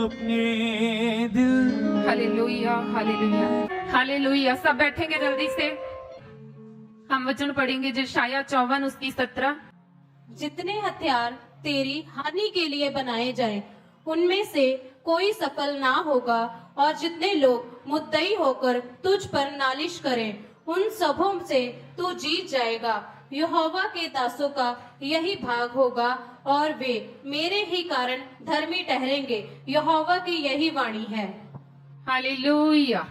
अपने दिल। Hallelujah, hallelujah, hallelujah. सब बैठेंगे जल्दी से। हम वचन पढ़ेंगे यशायाह 54 उसकी 17। जितने हथियार तेरी हानि के लिए बनाए जाए उनमें से कोई सफल ना होगा, और जितने लोग मुद्दई होकर तुझ पर नालिश करें उन सबों से तू जीत जाएगा। यहोवा के दासों का यही भाग होगा और वे मेरे ही कारण धर्मी ठहरेंगे। यहोवा की यही वाणी है। हालेलुया।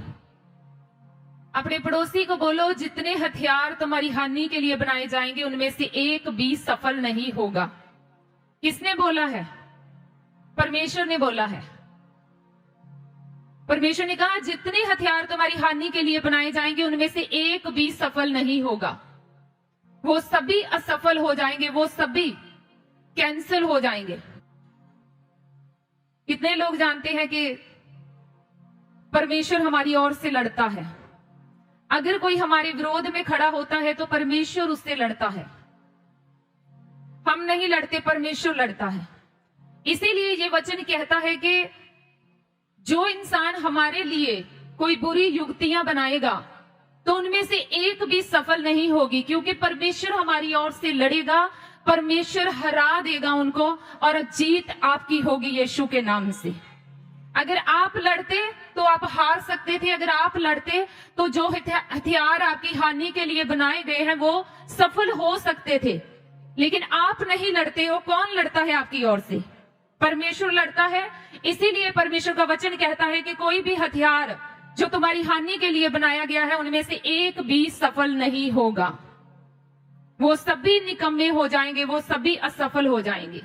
अपने पड़ोसी को बोलो, जितने हथियार तुम्हारी हानि के लिए बनाए जाएंगे उनमें से एक भी सफल नहीं होगा। किसने बोला है? परमेश्वर ने बोला है। परमेश्वर ने कहा जितने हथियार तुम्हारी हानि के लिए बनाए जाएंगे उनमें से एक भी सफल नहीं होगा। वो सभी असफल हो जाएंगे, वो सभी कैंसिल हो जाएंगे। कितने लोग जानते हैं कि परमेश्वर हमारी ओर से लड़ता है। अगर कोई हमारे विरोध में खड़ा होता है तो परमेश्वर उससे लड़ता है। हम नहीं लड़ते, परमेश्वर लड़ता है। इसीलिए ये वचन कहता है कि जो इंसान हमारे लिए कोई बुरी युक्तियां बनाएगा तो उनमें से एक भी सफल नहीं होगी, क्योंकि परमेश्वर हमारी ओर से लड़ेगा। परमेश्वर हरा देगा उनको और जीत आपकी होगी यीशु के नाम से। अगर आप लड़ते तो आप हार सकते थे। अगर आप लड़ते तो जो हथियार आपकी हानि के लिए बनाए गए हैं वो सफल हो सकते थे, लेकिन आप नहीं लड़ते हो। कौन लड़ता है आपकी ओर से? परमेश्वर लड़ता है। इसीलिए परमेश्वर का वचन कहता है कि कोई भी हथियार जो तुम्हारी हानि के लिए बनाया गया है उनमें से एक भी सफल नहीं होगा। वो सभी निकम्मे हो जाएंगे, वो सभी असफल हो जाएंगे।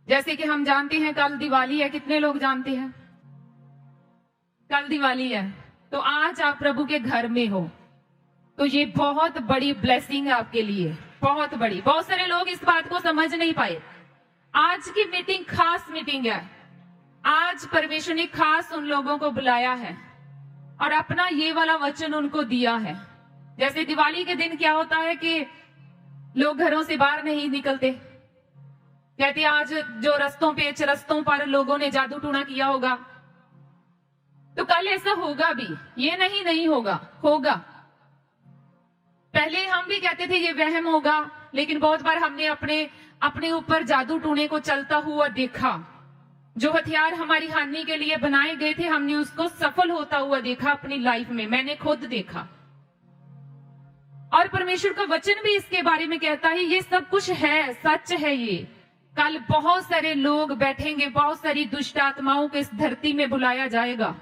जैसे कि हम जानते हैं कल दिवाली है। कितने लोग जानते हैं कल दिवाली है? तो आज आप प्रभु के घर में हो तो ये बहुत बड़ी ब्लेसिंग है आपके लिए, बहुत बड़ी। बहुत सारे लोग इस बात को समझ नहीं पाए। आज की मीटिंग खास मीटिंग है। आज परमेश्वर ने खास उन लोगों को बुलाया है और अपना ये वाला वचन उनको दिया है। जैसे दिवाली के दिन क्या होता है कि लोग घरों से बाहर नहीं निकलते। कहते आज जो रस्तों पर लोगों ने जादू टूना किया होगा, तो कल ऐसा होगा भी। ये नहीं होगा, होगा। पहले हम भी कहते थे ये वहम होगा, लेकिन बहुत बार हमने अपने ऊपर जादू टूने को चलता हुआ देखा। जो हथियार हमारी हानि के लिए बनाए गए थे हमने उसको सफल होता हुआ देखा अपनी लाइफ में। मैंने खुद देखा और परमेश्वर का वचन भी इसके बारे में कहता है। ये सब कुछ है, सच है ये। कल बहुत सारे लोग बैठेंगे, बहुत सारी दुष्ट आत्माओं को इस धरती में बुलाया जाएगा।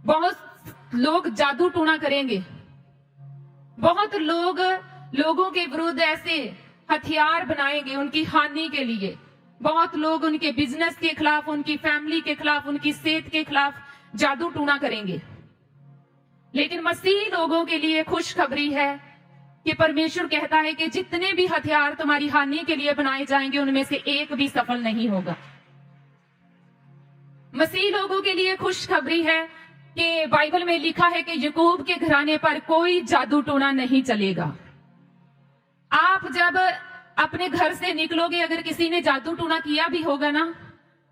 बहुत लोग जादू टूना करेंगे। बहुत लोगों के विरुद्ध ऐसे हथियार बनाएंगे उनकी हानि के लिए। बहुत लोग उनके बिजनेस के खिलाफ, उनकी फैमिली के खिलाफ, उनकी सेहत के खिलाफ जादू टूना करेंगे। लेकिन मसीही लोगों के लिए खुशखबरी है कि परमेश्वर कहता है कि जितने भी हथियार तुम्हारी हानि के लिए बनाए जाएंगे उनमें से एक भी सफल नहीं होगा। मसीही लोगों के लिए खुशखबरी है कि बाइबल में लिखा है कि याकूब के घराने पर कोई जादू टोना नहीं चलेगा। आप जब अपने घर से निकलोगे, अगर किसी ने जादू टूना किया भी होगा ना,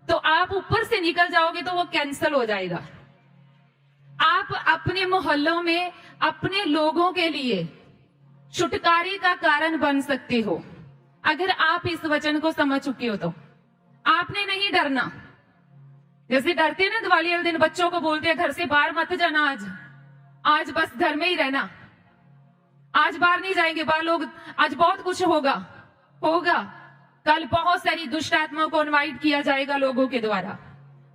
तो आप ऊपर से निकल जाओगे तो वो कैंसिल हो जाएगा। आप अपने मोहल्लों में अपने लोगों के लिए छुटकारे का कारण बन सकते हो अगर आप इस वचन को समझ चुके हो। तो आपने नहीं डरना। जैसे डरते ना दिवाली वाले दिन बच्चों को बोलते हैं घर से बाहर मत जाना, आज बस घर में ही रहना, आज बाहर नहीं जाएंगे। बाहर लोग आज बहुत कुछ होगा। कल बहुत सारी दुष्ट आत्माओं को इनवाइट किया जाएगा लोगों के द्वारा।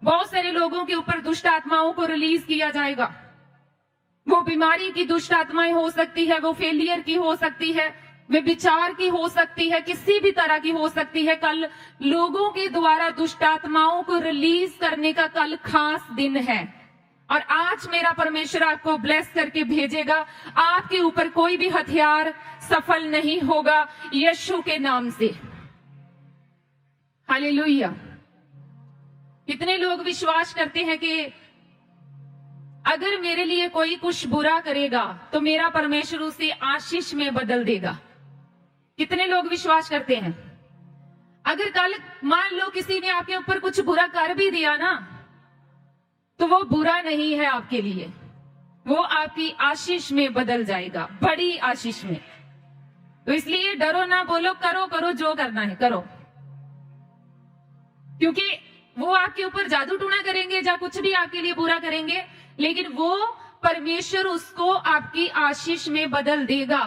बहुत सारे लोगों के ऊपर दुष्ट आत्माओं को रिलीज किया जाएगा। वो बीमारी की दुष्ट आत्माएं हो सकती है, वो फेलियर की हो सकती है, वे विचार की हो सकती है, किसी भी तरह की हो सकती है। कल लोगों के द्वारा दुष्ट आत्माओं को रिलीज करने का कल खास दिन है और आज मेरा परमेश्वर आपको ब्लेस करके भेजेगा। आपके ऊपर कोई भी हथियार सफल नहीं होगा यीशु के नाम से। हालेलुया। कितने लोग विश्वास करते हैं कि अगर मेरे लिए कोई कुछ बुरा करेगा तो मेरा परमेश्वर उसे आशीष में बदल देगा? कितने लोग विश्वास करते हैं? अगर कल मान लो किसी ने आपके ऊपर कुछ बुरा कर भी दिया ना, तो वो बुरा नहीं है आपके लिए, वो आपकी आशीष में बदल जाएगा, बड़ी आशीष में। तो इसलिए डरो ना, बोलो करो करो जो करना है करो, क्योंकि वो आपके ऊपर जादू टूना करेंगे या कुछ भी आपके लिए बुरा करेंगे, लेकिन वो परमेश्वर उसको आपकी आशीष में बदल देगा।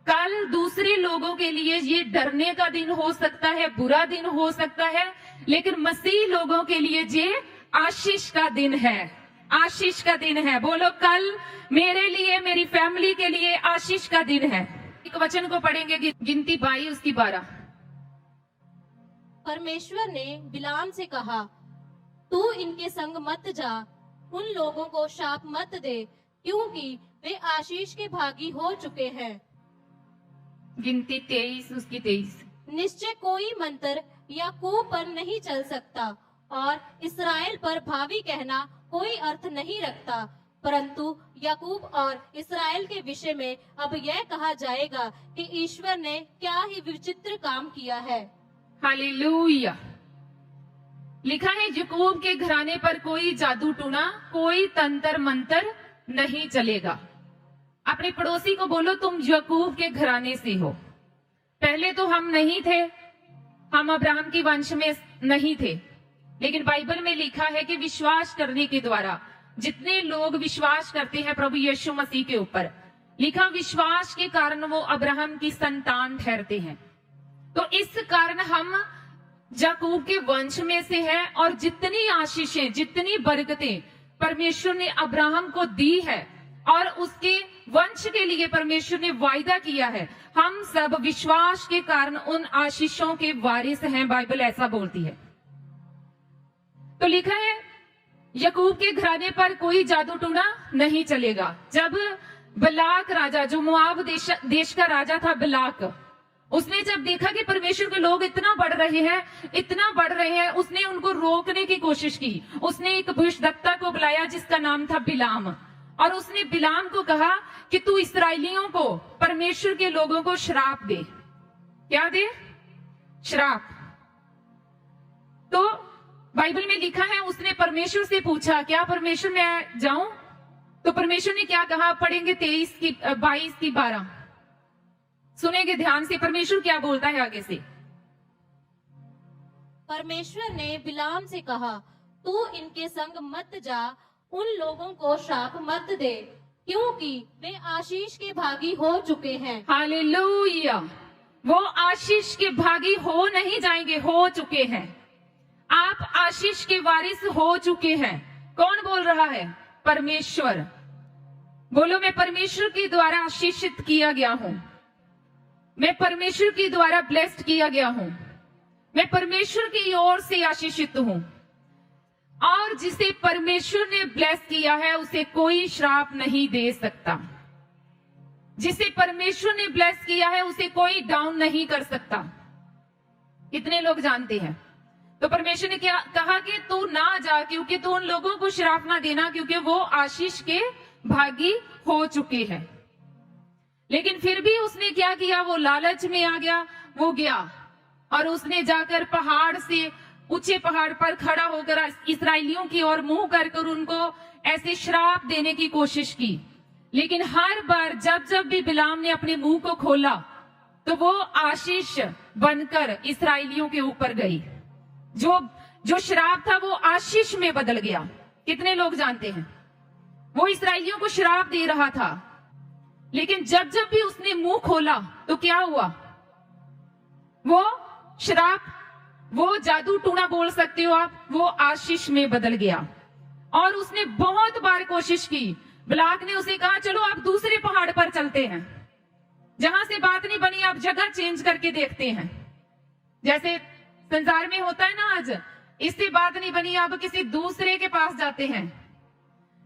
कल दूसरे लोगों के लिए ये डरने का दिन हो सकता है, बुरा दिन हो सकता है, लेकिन मसीह लोगों के लिए ये आशीष का दिन है, आशीष का दिन है। बोलो कल मेरे लिए, मेरी फैमिली के लिए आशीष का दिन है। एक वचन को पढ़ेंगे, गिनती 22 उसकी 12। परमेश्वर ने बिलाम से कहा, तू इनके संग मत जा, उन लोगों को शाप मत दे, क्योंकि वे आशीष के भागी हो चुके हैं। गिनती 23 उसकी 23। निश्चय कोई मंत्र या कू पर नहीं चल सकता, और इसराइल पर भावी कहना कोई अर्थ नहीं रखता, परंतु याकूब और इसराइल के विषय में अब यह कहा जाएगा कि ईश्वर ने क्या ही विचित्र काम किया है। हालेलुया। लिखा है याकूब के घराने पर कोई जादू टूना, कोई तंत्र मंत्र नहीं चलेगा। अपने पड़ोसी को बोलो तुम याकूब के घराने से हो। पहले तो हम नहीं थे, हम अब्राहम की वंश में नहीं थे, लेकिन बाइबल में लिखा है कि विश्वास करने के द्वारा जितने लोग विश्वास करते हैं प्रभु यीशु मसीह के ऊपर, लिखा विश्वास के कारण वो अब्राहम की संतान ठहरते हैं। तो इस कारण हम याकूब के वंश में से हैं, और जितनी आशीषें, जितनी बरकतें परमेश्वर ने अब्राहम को दी है और उसके वंश के लिए परमेश्वर ने वायदा किया है, हम सब विश्वास के कारण उन आशीषों के वारिस हैं, बाइबल ऐसा बोलती है। तो लिखा है याकूब के घराने पर कोई जादू टूना नहीं चलेगा। जब बलाक राजा, जो मुआब देश का राजा था बलाक, उसने जब देखा कि परमेश्वर के लोग इतना बढ़ रहे हैं, उसने उनको रोकने की कोशिश की। उसने एक भविष्यद्वक्ता को बुलाया जिसका नाम था बिलाम, और उसने बिलाम को कहा कि तू इसराइलियों को, परमेश्वर के लोगों को श्राप दे। क्या दे? श्राप। तो बाइबल में लिखा है उसने परमेश्वर से पूछा, क्या परमेश्वर मैं जाऊं? तो परमेश्वर ने क्या कहा? पढ़ेंगे 22 की 12। सुनेंगे ध्यान से परमेश्वर क्या बोलता है आगे से। परमेश्वर ने बिलाम से कहा, तू इनके संग मत जा, उन लोगों को शाप मत दे, क्योंकि वे आशीष के भागी हो चुके हैं। हालेलुया। वो आशीष के भागी हो नहीं जाएंगे, हो चुके हैं। आप आशीष के वारिस हो चुके हैं। कौन बोल रहा है? परमेश्वर। बोलो मैं परमेश्वर के द्वारा आशीषित किया गया हूं, मैं परमेश्वर के द्वारा ब्लेस्ड किया गया हूं, मैं परमेश्वर की ओर से आशीषित हूं, और जिसे परमेश्वर ने ब्लेस किया है उसे कोई श्राप नहीं दे सकता। जिसे परमेश्वर ने ब्लेस किया है उसे कोई डाउन नहीं कर सकता। कितने लोग जानते हैं? तो परमेश्वर ने क्या कहा कि तू ना जा, क्योंकि तू उन लोगों को श्राप ना देना, क्योंकि वो आशीष के भागी हो चुके हैं। लेकिन फिर भी उसने क्या किया? वो लालच में आ गया, वो गया और उसने जाकर पहाड़ से, ऊंचे पहाड़ पर खड़ा होकर इस्राएलियों की ओर मुंह कर उनको ऐसे श्राप देने की कोशिश की। लेकिन हर बार जब जब भी बिलाम ने अपने मुंह को खोला तो वो आशीष बनकर इस्राएलियों के ऊपर गई। जो श्राप था वो आशीष में बदल गया। कितने लोग जानते हैं? वो इस्राएलियों को श्राप दे रहा था, लेकिन जब जब भी उसने मुंह खोला तो क्या हुआ? वो श्राप, वो जादू टूना बोल सकते हो आप, वो आशीष में बदल गया। और उसने बहुत बार कोशिश की। बलाक ने उसे कहा चलो आप दूसरे पहाड़ पर चलते हैं, जहां से बात नहीं बनी आप जगह चेंज करके देखते हैं। जैसे संसार में होता है ना, आज इससे बात नहीं बनी, अब किसी दूसरे के पास जाते हैं।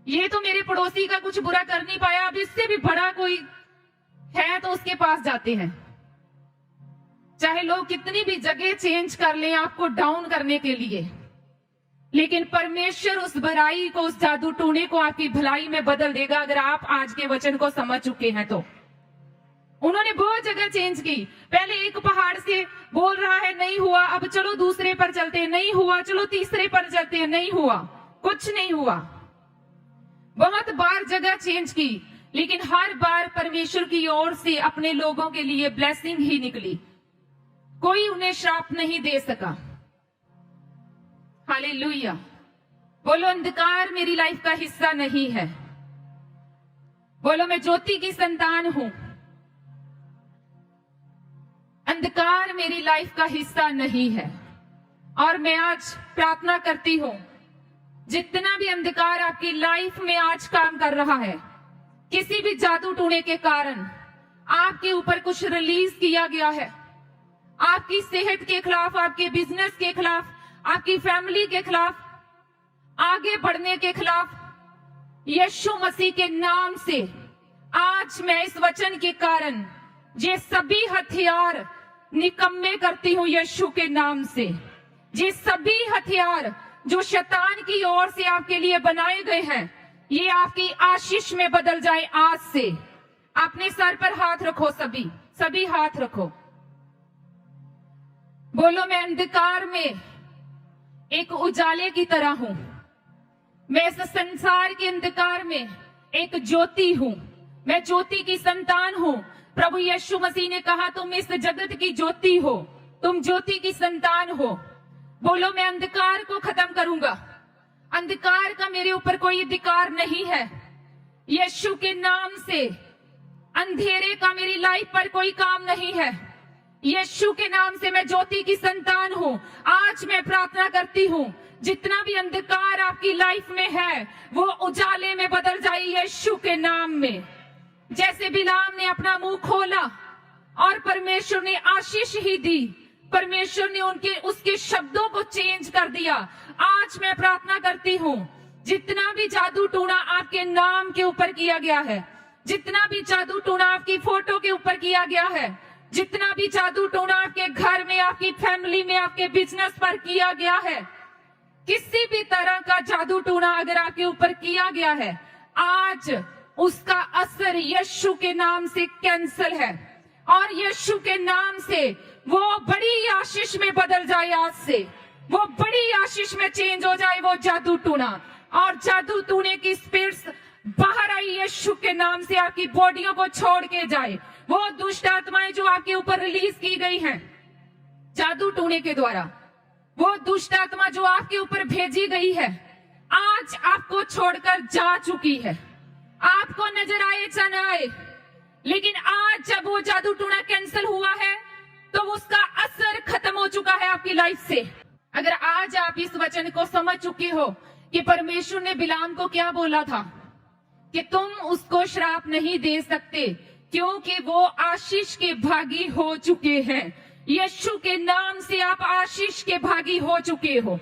ये तो मेरे पड़ोसी का कुछ बुरा कर नहीं पाया, अब इससे भी बड़ा कोई है तो उसके पास जाते हैं। चाहे लोग कितनी भी जगह चेंज कर लें आपको डाउन करने के लिए, लेकिन परमेश्वर उस बुराई को, उस जादू टूने को आपकी भलाई में बदल देगा, अगर आप आज के वचन को समझ चुके हैं तो। उन्होंने बहुत जगह चेंज की। पहले एक पहाड़ से बोल रहा है नहीं हुआ, अब चलो दूसरे पर चलते हैं, नहीं हुआ, चलो तीसरे पर चलते हैं, नहीं हुआ, कुछ नहीं हुआ। बहुत बार जगह चेंज की, लेकिन हर बार परमेश्वर की ओर से अपने लोगों के लिए ब्लेसिंग ही निकली। कोई उन्हें श्राप नहीं दे सका। हालेलुया। बोलो, अंधकार मेरी लाइफ का हिस्सा नहीं है। बोलो, मैं ज्योति की संतान हूं। अंधकार मेरी लाइफ का हिस्सा नहीं है। और मैं आज प्रार्थना करती हूं, जितना भी अंधकार आपकी लाइफ में आज काम कर रहा है, किसी भी जादू टोने के कारण आपके ऊपर कुछ रिलीज किया गया है, आपकी सेहत के खिलाफ, आपके बिजनेस के खिलाफ, आपकी फैमिली के खिलाफ, आगे बढ़ने के खिलाफ, यीशु मसीह के नाम से आज मैं इस वचन के कारण ये सभी हथियार निकम्मे करती हूं यीशु के नाम से। ये सभी हथियार जो शैतान की ओर से आपके लिए बनाए गए हैं, ये आपकी आशीष में बदल जाए आज से। अपने सर पर हाथ रखो, सभी हाथ रखो। बोलो, मैं अंधकार में एक उजाले की तरह हूं। मैं इस संसार के अंधकार में एक ज्योति हूं। मैं ज्योति की संतान हूं। प्रभु यीशु मसीह ने कहा, तुम इस जगत की ज्योति हो, तुम ज्योति की संतान हो। बोलो, मैं अंधकार को खत्म करूंगा। अंधकार का मेरे ऊपर कोई अधिकार नहीं है। यीशु के नाम से अंधेरे का मेरी लाइफ पर कोई काम नहीं है। यीशु के नाम से मैं ज्योति की संतान हूं। आज मैं प्रार्थना करती हूं, जितना भी अंधकार आपकी लाइफ में है वो उजाले में बदल जाए यीशु के नाम में। जैसे बिलाम ने अपना मुंह खोला और परमेश्वर ने आशीष ही दी, परमेश्वर ने उसके शब्दों को चेंज कर दिया। आज मैं प्रार्थना करती हूं, जितना भी जादू टोना आपके नाम के ऊपर किया गया है, जितना भी जादू टोना आपकी फोटो के ऊपर किया गया है, जितना भी जादू टोना आपके घर में, आपकी फैमिली में, आपके बिजनेस पर किया गया है, किसी भी तरह का जादू टोना अगर आपके ऊपर किया गया है, आज उसका असर यीशु के नाम से कैंसिल है। और यीशु के नाम से वो बड़ी आशीष में बदल जाए। आज से वो बड़ी आशीष में चेंज हो जाए वो जादू टोना। और जादू टोने की स्पिरिट्स बाहर आई यीशु के नाम से, आपकी बॉडियों को छोड़ के जाए। वो दुष्ट आत्माएं जो आपके ऊपर रिलीज की गई हैं जादू टोने के द्वारा, वो दुष्ट आत्मा जो आपके ऊपर भेजी गई है, आज आपको छोड़कर जा चुकी है। आपको नजर आए या ना आए, लेकिन आज जब वो जादू टोना कैंसिल हुआ है तो उसका असर खत्म हो चुका है आपकी लाइफ से। अगर आज आप इस वचन को समझ चुके हो कि परमेश्वर ने बिलाम को क्या बोला था कि तुम उसको श्राप नहीं दे सकते क्योंकि वो आशीष के भागी हो चुके हैं। यीशु के नाम से आप आशीष के भागी हो चुके हो।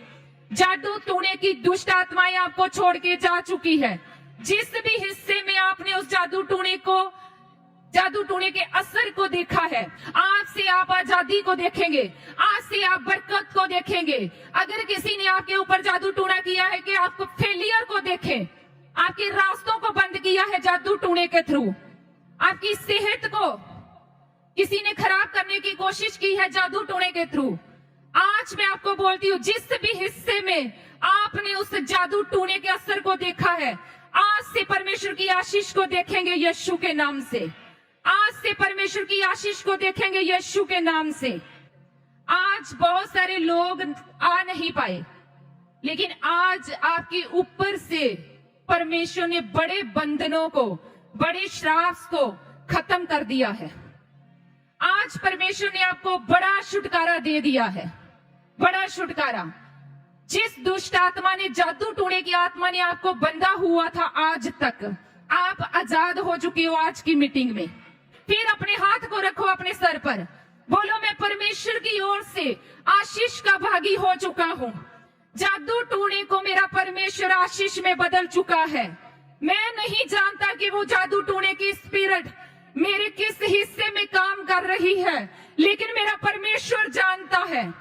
जादू टोने की दुष्ट आत्माएं आपको छोड़ के जा चुकी है। जिस भी हिस्से में आपने उस जादू टोने के असर को देखा है, आज से आप आजादी को देखेंगे, आज से आप बरकत को देखेंगे। अगर किसी ने आपके ऊपर जादू टोना किया है कि आपको फेलियर को देखें, आपके रास्तों को बंद किया है जादू टोने के थ्रू, आपकी सेहत को किसी ने खराब करने की कोशिश की है जादू टोने के थ्रू, आज मैं आपको बोलती हूँ, जिस भी हिस्से में आपने उस जादू टोने के असर को देखा है, आज से परमेश्वर की आशीष को देखेंगे यीशु के नाम से। आज से परमेश्वर की आशीष को देखेंगे यीशु के नाम से। आज बहुत सारे लोग आ नहीं पाए, लेकिन आज आपके ऊपर से परमेश्वर ने बड़े बंधनों को, बड़े श्राप को खत्म कर दिया है। आज परमेश्वर ने आपको बड़ा छुटकारा दे दिया है, बड़ा छुटकारा। जिस दुष्ट आत्मा ने, जादू टोने की आत्मा ने आपको बंधा हुआ था, आज तक आप आजाद हो चुके हो। आज की मीटिंग में फिर अपने हाथ को रखो अपने सर पर, बोलो मैं परमेश्वर की ओर से आशीष का भागी हो चुका हूँ। जादू टोने को मेरा परमेश्वर आशीष में बदल चुका है। मैं नहीं जानता कि वो जादू टोने की स्पिरिट मेरे किस हिस्से में काम कर रही है, लेकिन मेरा परमेश्वर जानता है।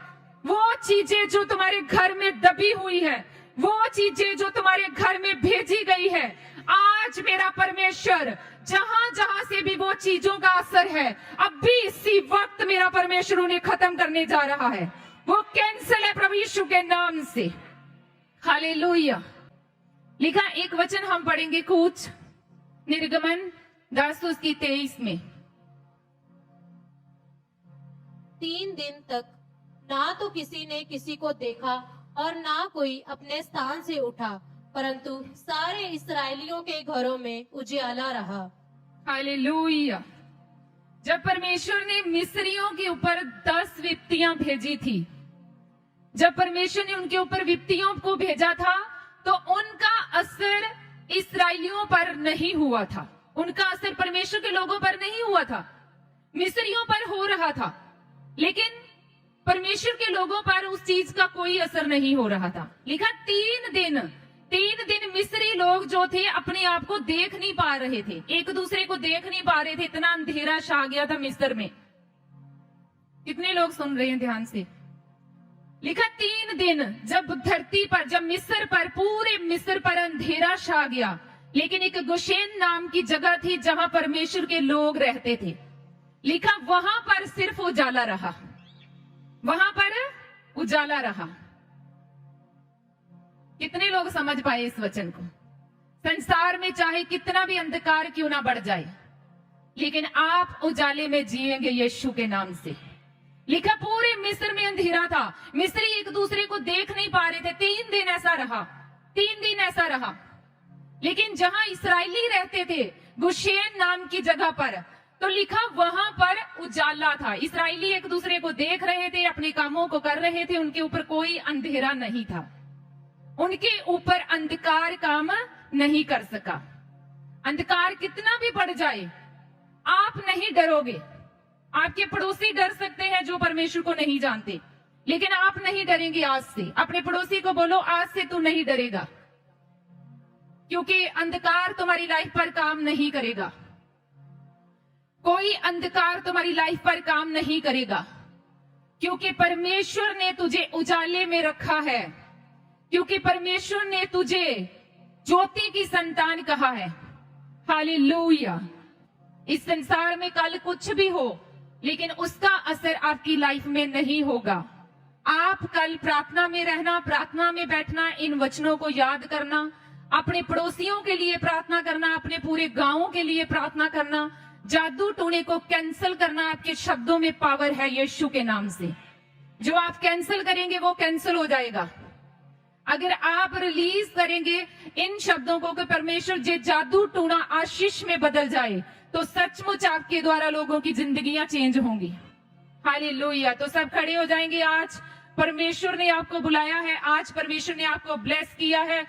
वो चीजें जो तुम्हारे घर में दबी हुई है, वो चीजें जो तुम्हारे घर में भेजी गई है, आज मेरा परमेश्वर जहां जहां से भी वो चीजों का असर है, अब भी इसी वक्त मेरा परमेश्वर उन्हें खत्म करने जा रहा है। वो कैंसिल है प्रभु यीशु के नाम से। हालेलुया। लिखा एक वचन हम पढ़ेंगे कुछ, निर्गमन 10:23 में। 3 दिन तक ना तो किसी ने किसी को देखा और ना कोई अपने स्थान से उठा, परंतु सारे इस्राएलियों के घरों में उजियाला रहा। हालेलुया। जब परमेश्वर ने मिस्रियों के ऊपर 10 विपत्तियां भेजी थी, जब परमेश्वर ने उनके ऊपर विपत्तियों को भेजा था, तो उनका असर इस्राएलियों पर नहीं हुआ था। उनका असर परमेश्वर के लोगों पर नहीं हुआ था, मिस्रियों पर हो रहा था, लेकिन परमेश्वर के लोगों पर उस चीज का कोई असर नहीं हो रहा था। लिखा 3 दिन मिस्री लोग जो थे अपने आप को देख नहीं पा रहे थे, एक दूसरे को देख नहीं पा रहे थे, इतना अंधेरा छा गया था मिस्र में। कितने लोग सुन रहे हैं ध्यान से? लिखा 3 दिन जब धरती पर, जब मिस्र पर, पूरे मिस्र पर अंधेरा छा गया, लेकिन एक गोशेन नाम की जगह थी जहां परमेश्वर के लोग रहते थे। लिखा वहां पर सिर्फ उजाला रहा, वहां पर उजाला रहा। कितने लोग समझ पाए इस वचन को? संसार में चाहे कितना भी अंधकार क्यों ना बढ़ जाए, लेकिन आप उजाले में जिएंगे यीशु के नाम से। लिखा पूरे मिस्र में अंधेरा था, मिस्री एक दूसरे को देख नहीं पा रहे थे। 3 दिन ऐसा रहा, 3 दिन ऐसा रहा। लेकिन जहां इस्राएली रहते थे गोशेन नाम की जगह पर, तो लिखा वहां पर उजाला था। इस्राएली एक दूसरे को देख रहे थे, अपने कामों को कर रहे थे, उनके ऊपर कोई अंधेरा नहीं था, उनके ऊपर अंधकार काम नहीं कर सका। अंधकार कितना भी बढ़ जाए आप नहीं डरोगे। आपके पड़ोसी डर सकते हैं जो परमेश्वर को नहीं जानते, लेकिन आप नहीं डरेंगे आज से। अपने पड़ोसी को बोलो आज से तू नहीं डरेगा, क्योंकि अंधकार तुम्हारी लाइफ पर काम नहीं करेगा। कोई अंधकार तुम्हारी लाइफ पर काम नहीं करेगा, क्योंकि परमेश्वर ने तुझे उजाले में रखा है, क्योंकि परमेश्वर ने तुझे ज्योति की संतान कहा है। हालेलुया। इस संसार में कल कुछ भी हो, लेकिन उसका असर आपकी लाइफ में नहीं होगा। आप कल प्रार्थना में रहना, प्रार्थना में बैठना, इन वचनों को याद करना, अपने पड़ोसियों के लिए प्रार्थना करना, अपने पूरे गांवों के लिए प्रार्थना करना, जादू टोने को कैंसिल करना। आपके शब्दों में पावर है यीशु के नाम से। जो आप कैंसिल करेंगे वो कैंसिल हो जाएगा। अगर आप रिलीज करेंगे इन शब्दों को कि परमेश्वर जे जादू टोना आशीष में बदल जाए, तो सचमुच आपके द्वारा लोगों की जिंदगियां चेंज होंगी। हालेलुया। तो सब खड़े हो जाएंगे। आज परमेश्वर ने आपको बुलाया है, आज परमेश्वर ने आपको ब्लेस किया है।